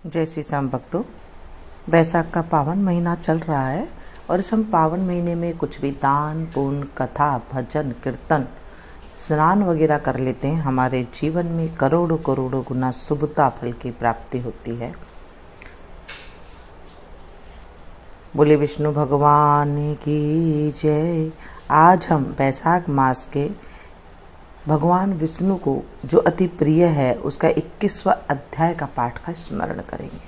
जय श्री श्याम भक्तों, बैसाख का पावन महीना चल रहा है और इस हम पावन महीने में कुछ भी दान पुण्य, कथा, भजन, कीर्तन, स्नान वगैरह कर लेते हैं। हमारे जीवन में करोड़ों करोड़ों गुना शुभता फल की प्राप्ति होती है। बोले विष्णु भगवान की जय। आज हम बैसाख मास के भगवान विष्णु को जो अति प्रिय है उसका 21वां अध्याय का पाठ का स्मरण करेंगे।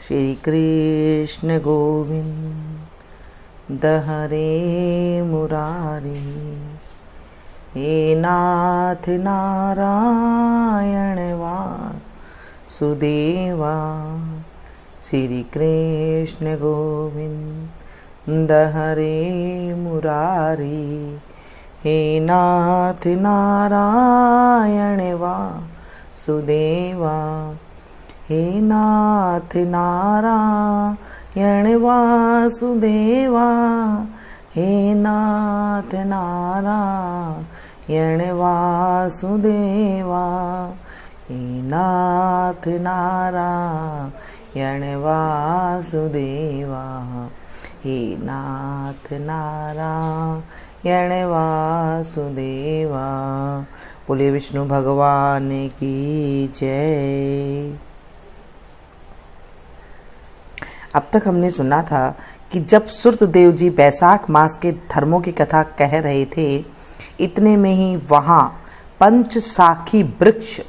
श्री कृष्ण गोविंद हरे मुरारी, हे नाथ नारायण वासुदेवा। श्री कृष्ण गोविंद हरे मुरारी, हे नाथ नारायण वासुदेवा। हे नाथ नारायण वासुदेवा, हे नाथ नारायण वासुदेवा, हे नाथ नारायण वासुदेवा, हे नाथ नारायण वासुदेवा। बोले विष्णु भगवान की जय। अब तक हमने सुना था कि जब सूर्यदेव जी बैसाख मास के धर्मों की कथा कह रहे थे, इतने में ही वहाँ पंचशाखी वृक्ष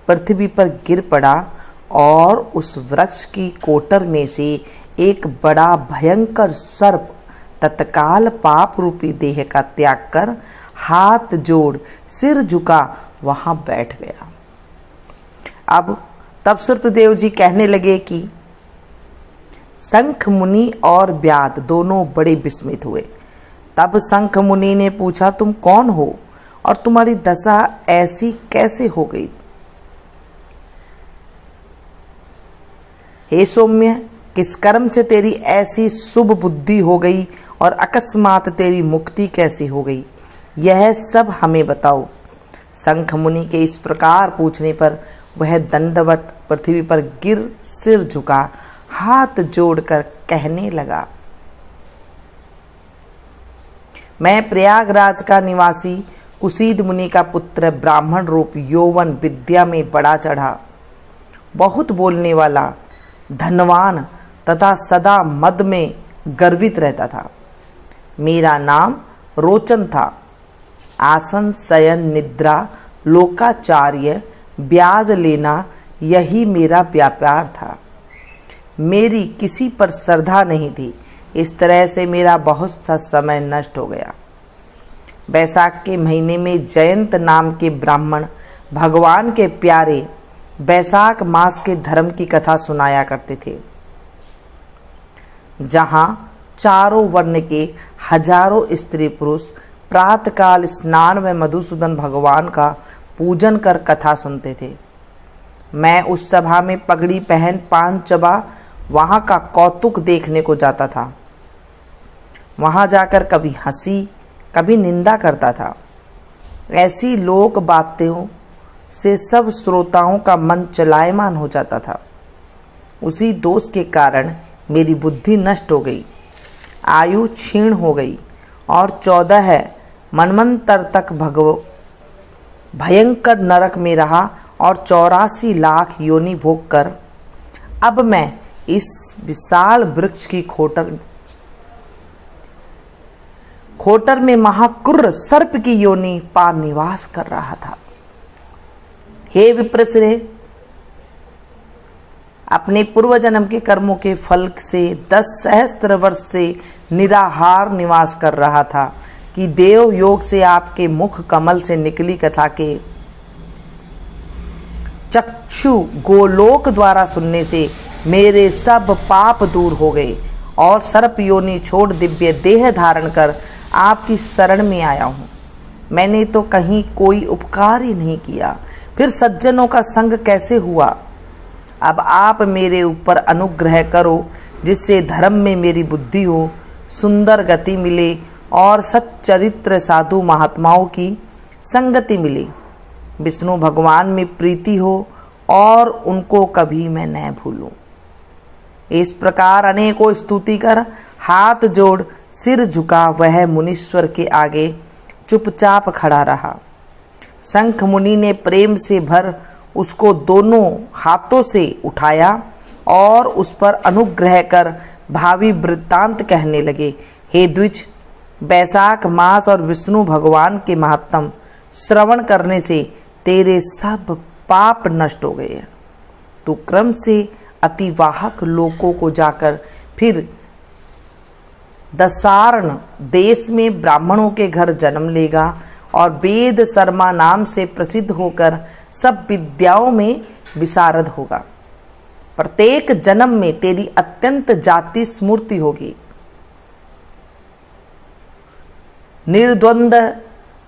पृथ्वी पर गिर पड़ा और उस वृक्ष की कोटर में से एक बड़ा भयंकर सर्प तत्काल पाप रूपी देह का त्याग कर हाथ जोड़ सिर झुका वहां बैठ गया। अब तब सूर्यदेव जी कहने लगे कि शंख मुनि और व्याध दोनों बड़े विस्मित हुए। तब शंख मुनि ने पूछा, तुम कौन हो और तुम्हारी दशा ऐसी कैसे हो गई? हे सौम्य, किस कर्म से तेरी ऐसी शुभ बुद्धि हो गई और अकस्मात तेरी मुक्ति कैसी हो गई, यह सब हमें बताओ। शंख मुनि के इस प्रकार पूछने पर वह दंडवत पृथ्वी पर गिर सिर झुका हाथ जोड़कर कहने लगा, मैं प्रयागराज का निवासी कुशीद मुनि का पुत्र, ब्राह्मण रूप यौवन विद्या में बड़ा चढ़ा, बहुत बोलने वाला, धनवान तथा सदा मद में गर्वित रहता था। मेरा नाम रोचन था। आसन शयन निद्रा लोकाचार्य ब्याज लेना यही मेरा व्यापार था। मेरी किसी पर श्रद्धा नहीं थी। इस तरह से मेरा बहुत सा समय नष्ट हो गया। बैसाख के महीने में जयंत नाम के ब्राह्मण भगवान के प्यारे बैसाख मास के धर्म की कथा सुनाया करते थे, जहां चारों वर्ण के हजारों स्त्री पुरुष प्रातःकाल स्नान में मधुसूदन भगवान का पूजन कर कथा सुनते थे। मैं उस सभा में पगड़ी पहन पान चबा वहां का कौतुक देखने को जाता था। वहां जाकर कभी हंसी कभी निंदा करता था। ऐसी लोक बातों से सब श्रोताओं का मन चलायमान हो जाता था। उसी दोष के कारण मेरी बुद्धि नष्ट हो गई, आयु क्षीण हो गई और 14 मनवंतर तक भयंकर नरक में रहा और 84 लाख योनि भोग कर अब मैं इस विशाल वृक्ष की खोटर में महाक्रूर सर्प की योनि पा निवास कर रहा था। हे विप्रश्रेय, अपने पूर्व जन्म के कर्मों के फल से 10 सहस्त्र वर्ष से निराहार निवास कर रहा था कि देव योग से आपके मुख कमल से निकली कथा के चक्षु गोलोक द्वारा सुनने से मेरे सब पाप दूर हो गए और सर्प योनि छोड़ दिव्य देह धारण कर आपकी शरण में आया हूँ। मैंने तो कहीं कोई उपकार ही नहीं किया, फिर सज्जनों का संग कैसे हुआ? अब आप मेरे ऊपर अनुग्रह करो, जिससे धर्म में मेरी बुद्धि हो, सुंदर गति मिले और सच्चरित्र साधु महात्माओं की संगति मिले, विष्णु भगवान में प्रीति हो और उनको कभी मैं न भूलूं। इस प्रकार अनेकों स्तुति कर हाथ जोड़ सिर झुका वह मुनीश्वर के आगे चुपचाप खड़ा रहा। शंख मुनि ने प्रेम से भर उसको दोनों हाथों से उठाया और उस पर अनुग्रह कर भावी वृत्तांत कहने लगे। हे द्विज, बैसाख मास और विष्णु भगवान के महात्म श्रवण करने से तेरे सब पाप नष्ट हो गए। तू क्रम से अतिवाहक लोकों को जाकर फिर दसारण देश में ब्राह्मणों के घर जन्म लेगा और वेद शर्मा नाम से प्रसिद्ध होकर सब विद्याओं में विशारद होगा। प्रत्येक जन्म में तेरी अत्यंत जाति स्मृति होगी। निर्द्वंद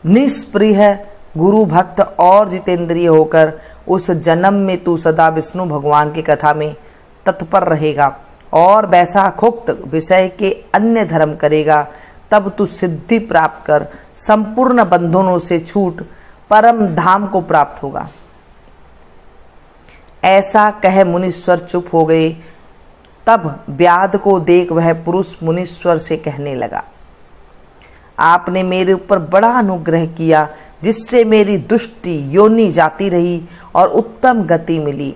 निष्प्रिय गुरु भक्त और जितेंद्रिय होकर उस जन्म में तू सदा विष्णु भगवान की कथा में तत्पर रहेगा और बैसाखोक्त विषय के अन्य धर्म करेगा। तब तू सिद्धि प्राप्त कर संपूर्ण बंधनों से छूट परम धाम को प्राप्त होगा। ऐसा कह मुनीश्वर चुप हो गए। तब व्याध को देख वह पुरुष मुनीश्वर से कहने लगा, आपने मेरे ऊपर बड़ा अनुग्रह किया, जिससे मेरी दुष्टि योनि जाती रही और उत्तम गति मिली।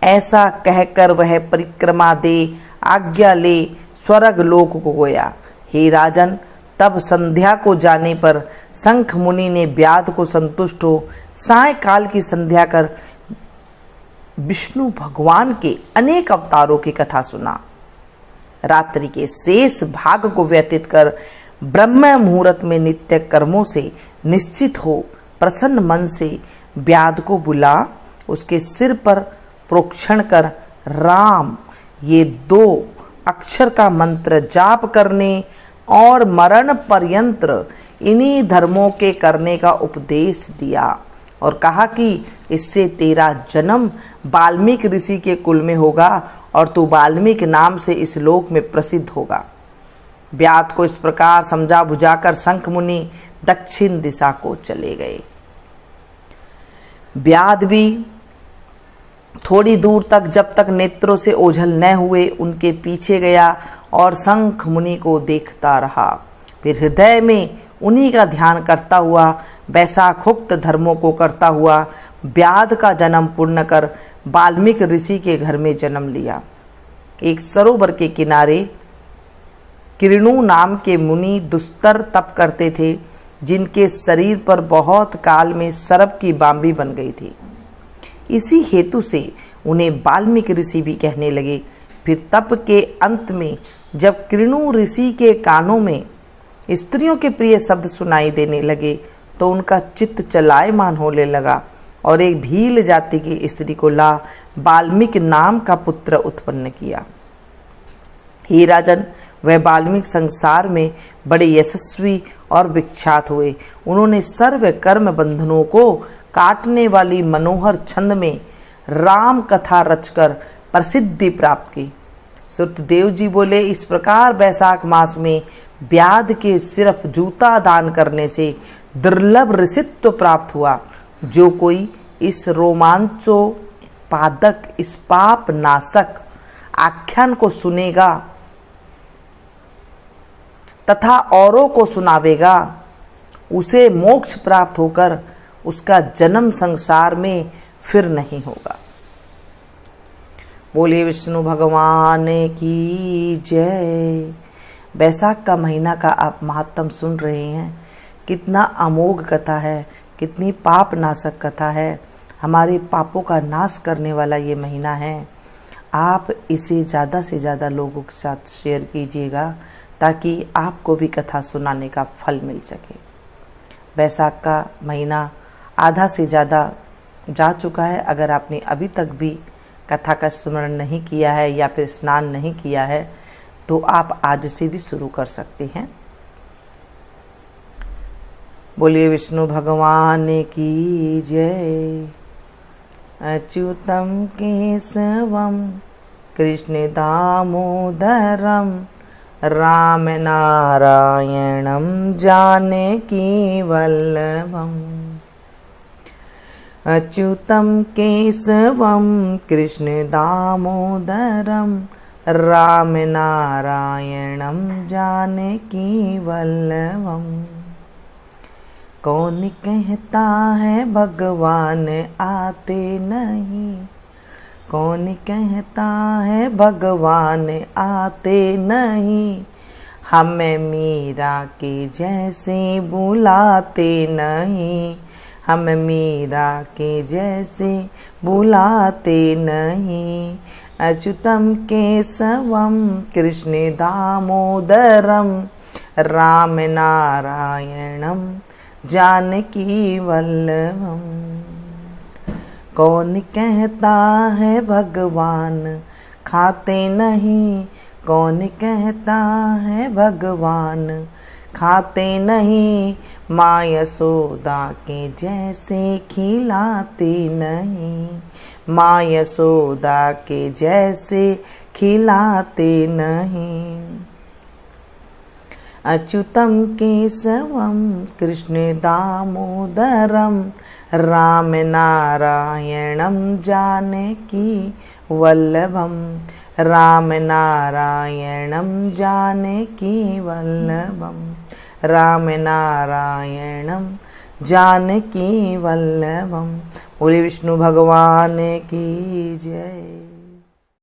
ऐसा कहकर वह परिक्रमा दे आज्ञा ले स्वर्ग लोक को गया। हे राजन, तब संध्या को जाने पर शंख मुनि ने व्याध को संतुष्ट हो सायकाल की संध्या कर विष्णु भगवान के अनेक अवतारों की कथा सुना। रात्रि के शेष भाग को व्यतीत कर ब्रह्म मुहूर्त में नित्य कर्मों से निश्चित हो प्रसन्न मन से व्याध को बुला उसके सिर पर प्रोक्षण कर राम ये 2 अक्षर का मंत्र जाप करने और मरण पर्यंत इन्हीं धर्मों के करने का उपदेश दिया और कहा कि इससे तेरा जन्म वाल्मीकि ऋषि के कुल में होगा और तू वाल्मीकि नाम से इस लोक में प्रसिद्ध होगा। व्याध को इस प्रकार समझा बुझाकर शंख मुनि दक्षिण दिशा को चले गए। व्याध भी थोड़ी दूर तक जब तक नेत्रों से ओझल न हुए उनके पीछे गया और शंख मुनि को देखता रहा। फिर हृदय में उन्हीं का ध्यान करता हुआ वैशाखोक्त धर्मों को करता हुआ व्याध का जन्म पूर्ण कर वाल्मीकि ऋषि के घर में जन्म लिया। एक सरोवर के किनारे किरणु नाम के मुनि दुस्तर तप करते थे, जिनके शरीर पर बहुत काल में सर्प की बांबी बन गई थी। इसी हेतु से उन्हें वाल्मीकि ऋषि भी कहने लगे। फिर तप के अंत में जब किरणु ऋषि के कानों में स्त्रियों के प्रिय शब्द सुनाई देने लगे तो उनका चित्त चलायमान होने लगा और एक भील जाति की स्त्री को ला वाल्मीकि नाम का पुत्र उत्पन्न किया। हे राजन, वह वाल्मीकि संसार में बड़े यशस्वी और विख्यात हुए। उन्होंने सर्व कर्म बंधनों को काटने वाली मनोहर छंद में राम कथा रचकर प्रसिद्धि प्राप्त की। सुतदेव जी बोले, इस प्रकार बैसाख मास में व्याध के सिर्फ जूता दान करने से दुर्लभ ऋषित्व प्राप्त हुआ। जो कोई इस रोमांचोपादक इस पाप नाशक आख्यान को सुनेगा तथा औरों को सुनावेगा, उसे मोक्ष प्राप्त होकर उसका जन्म संसार में फिर नहीं होगा। बोलिए विष्णु भगवान की जय। बैसाख का महीना का आप महात्म सुन रहे हैं। कितना अमोघ कथा है, कितनी पाप नाशक कथा है। हमारे पापों का नाश करने वाला ये महीना है। आप इसे ज़्यादा से ज़्यादा लोगों के साथ शेयर कीजिएगा ताकि आपको भी कथा सुनाने का फल मिल सके। बैसाख का महीना आधा से ज़्यादा जा चुका है। अगर आपने अभी तक भी कथा का स्मरण नहीं किया है या फिर स्नान नहीं किया है तो आप आज से भी शुरू कर सकते हैं। बोलिए विष्णु भगवान की जय। अच्युतम केशवम कृष्ण दामोदरम राम नारायणम जानकी वल्लभम अच्युतं केशवं कृष्ण दामोदरं राम नारायणं जानकी वल्लभम। कौन कहता है भगवान आते नहीं, कौन कहता है भगवान आते नहीं, हमें मीरा के जैसे बुलाते नहीं, हम मीरा के जैसे बुलाते नहीं। अच्युतं केशवं कृष्ण दामोदरं राम नारायणं जानकी वल्लभम। कौन कहता है भगवान खाते नहीं, कौन कहता है भगवान खाते नहीं, माँ यशोदा के जैसे खिलाते नहीं, माँ यशोदा के जैसे खिलाते नहीं। अच्युतं केशवं कृष्ण दामोदरं राम नारायणं जानकी वल्लभम, राम नारायणं जानकी वल्लभम, राम नारायणं जानकी वल्लभम। बोले विष्णु भगवान की जय।